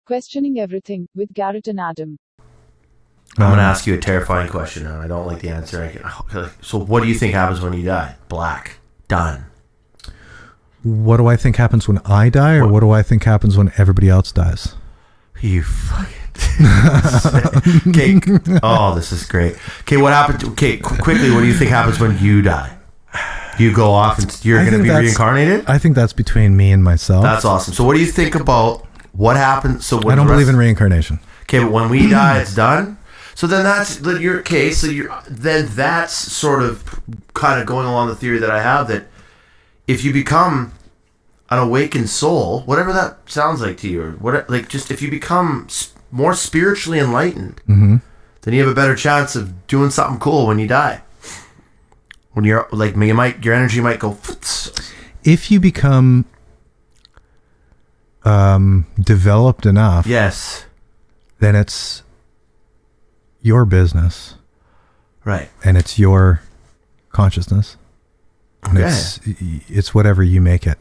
Questioning Everything with Garrett and Adam. I'm going to ask you a terrifying question, and I don't like the answer. So what do you think happens when you die? Black. Done. What do I think happens when I die, or what do I think happens when everybody else dies? You fucking... Okay. Oh, this is great. Okay, what happened? Okay, quickly, what do you think happens when you die? You go off and you're going to be reincarnated? I think that's between me and myself. That's awesome. So what do you think about what happens? So I don't believe in reincarnation. Okay, but when we die, it's done? So then that's your case. So then that's sort of kind of going along the theory that I have, that if you become an awakened soul, whatever that sounds like to you, or what, like, just if you become more spiritually enlightened, then you have a better chance of doing something cool when you die. When you're like, your energy might go. If you become developed enough, yes, then it's your business, right? And it's your consciousness. And it's whatever you make it.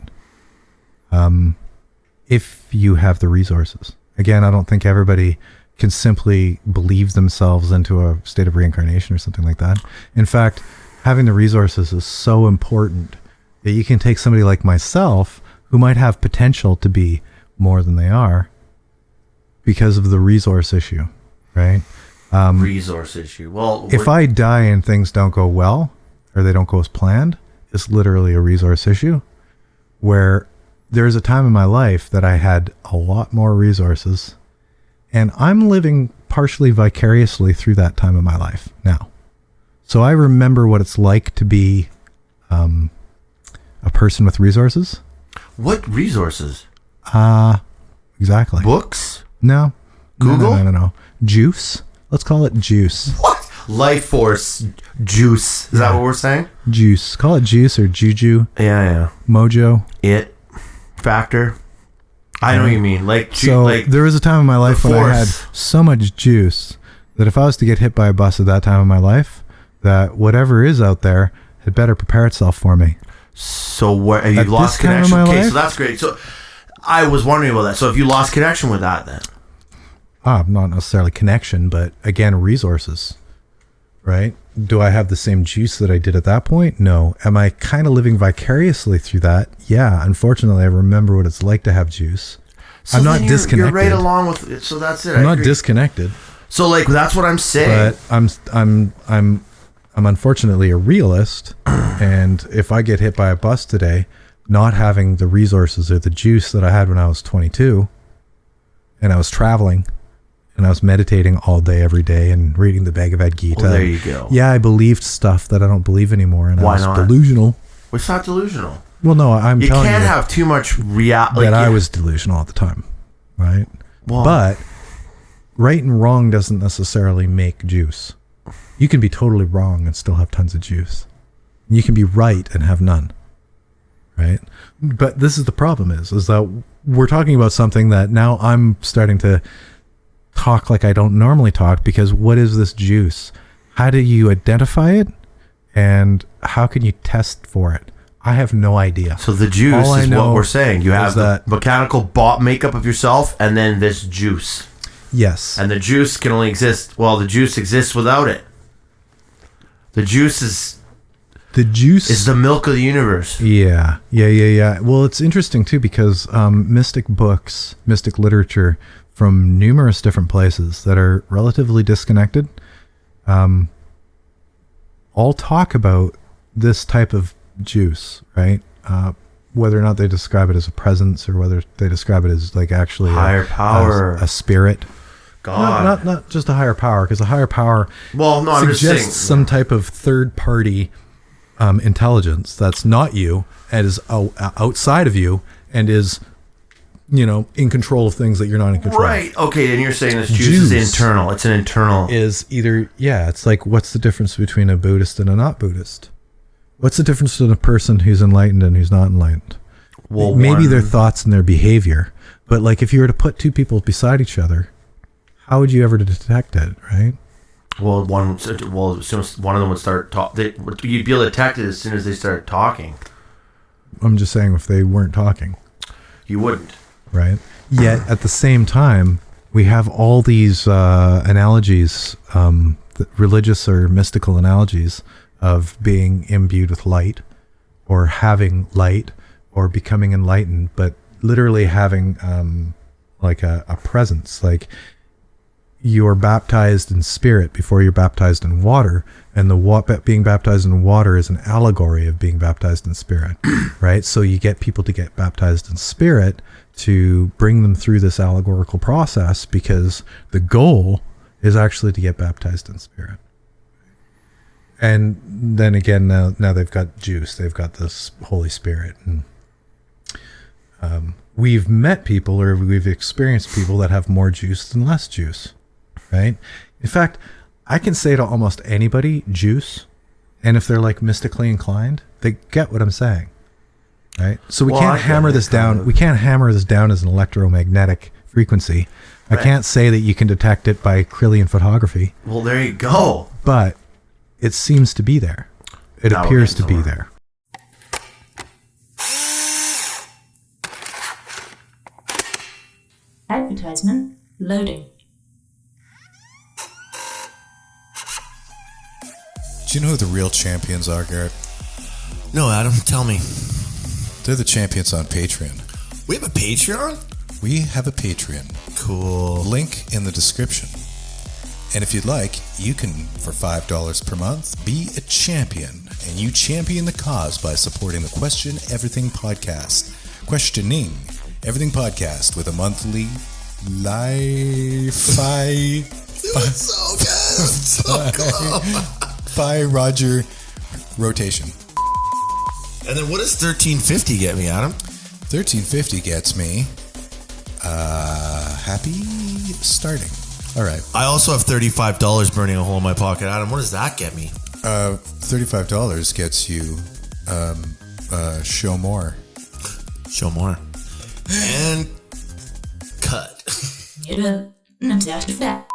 If you have the resources. Again, I don't think everybody can simply believe themselves into a state of reincarnation or something like that. In fact, having the resources is so important that you can take somebody like myself who might have potential to be more than they are because of the resource issue, right? Resource issue. Well, if I die and things don't go well, or they don't go as planned, it's literally a resource issue, where there's a time in my life that I had a lot more resources, and I'm living partially vicariously through that time of my life now. So I remember what it's like to be a person with resources. What resources? Exactly. Books? No. Google? No. Juice. Let's call it juice. What? Life force juice. Is that what we're saying? Juice. Call it juice or juju. Yeah. Mojo. It. Factor. I know what you mean. There was a time in my life when I had so much juice that if I was to get hit by a bus at that time in my life, that whatever is out there had better prepare itself for me. So what? Have you lost connection? Okay, so that's great. So I was wondering about that. So if you lost connection with that, then? Not necessarily connection, but again, resources, right? Do I have the same juice that I did at that point? No. Am I kind of living vicariously through that? Yeah. Unfortunately, I remember what it's like to have juice. So I'm not disconnected. You're right along with it. So that's it. I'm not disconnected. So like that's what I'm saying. But I'm unfortunately a realist, and if I get hit by a bus today, not having the resources or the juice that I had when I was 22, and I was traveling, and I was meditating all day, every day, and reading the Bhagavad Gita. Well, there you go. Yeah, I believed stuff that I don't believe anymore, and Why I was not? delusional. It's not delusional. Well, no, I'm telling you. You can't have too much reality. I was delusional at the time, right? Well, but right and wrong doesn't necessarily make juice. You can be totally wrong and still have tons of juice. You can be right and have none, right? But this is the problem is that we're talking about something that now I'm starting to talk like I don't normally talk, because what is this juice? How do you identify it? And how can you test for it? I have no idea. So the juice is what we're saying. You have the mechanical makeup of yourself and then this juice. Yes. And the juice can only exist, the juice exists without it. The juice is the milk of the universe. Yeah. Well, it's interesting too, because mystic books, mystic literature from numerous different places that are relatively disconnected, all talk about this type of juice, right? Whether or not they describe it as a presence, or whether they describe it as like actually higher power, a spirit. God. Not just a higher power, because a higher power suggests some type of third party intelligence that's not you and is outside of you and is, in control of things that you're not in control of. Right. Okay, then you're saying this juice is internal. It's an internal. It's like, what's the difference between a Buddhist and a not Buddhist? What's the difference between a person who's enlightened and who's not enlightened? Well, maybe their thoughts and their behavior, but like if you were to put two people beside each other, how would you ever detect it, right? Well, as soon as one of them would start talking, you'd be able to detect it as soon as they start talking. I'm just saying, if they weren't talking, you wouldn't. Right? Yet at the same time, we have all these analogies, religious or mystical analogies of being imbued with light, or having light, or becoming enlightened, but literally having like a presence. Like, you're baptized in spirit before you're baptized in water, and being baptized in water is an allegory of being baptized in spirit, right? So you get people to get baptized in spirit to bring them through this allegorical process, because the goal is actually to get baptized in spirit. And then again, now they've got juice, they've got this Holy Spirit, and we've met people, or we've experienced people that have more juice than less juice, right? In fact, I can say to almost anybody, juice, and if they're like mystically inclined, they get what I'm saying, right? So we can't hammer this down. We can't hammer this down as an electromagnetic frequency. Right. I can't say that you can detect it by Kirlian photography. Well, there you go. But it seems to be there. It appears to be there. Advertisement loading. Do you know who the real champions are, Garrett? No, Adam, tell me. They're the champions on Patreon. We have a Patreon? We have a Patreon. Cool. Link in the description. And if you'd like, you can, for $5 per month, be a champion. And you champion the cause by supporting the Question Everything podcast. Questioning Everything podcast with a monthly Fi Roger rotation. And then what does $13.50 get me, Adam? $13.50 gets me happy starting. All right. I also have $35 burning a hole in my pocket. Adam, what does that get me? $35 gets you show more. Show more. And cut. You're not out of that.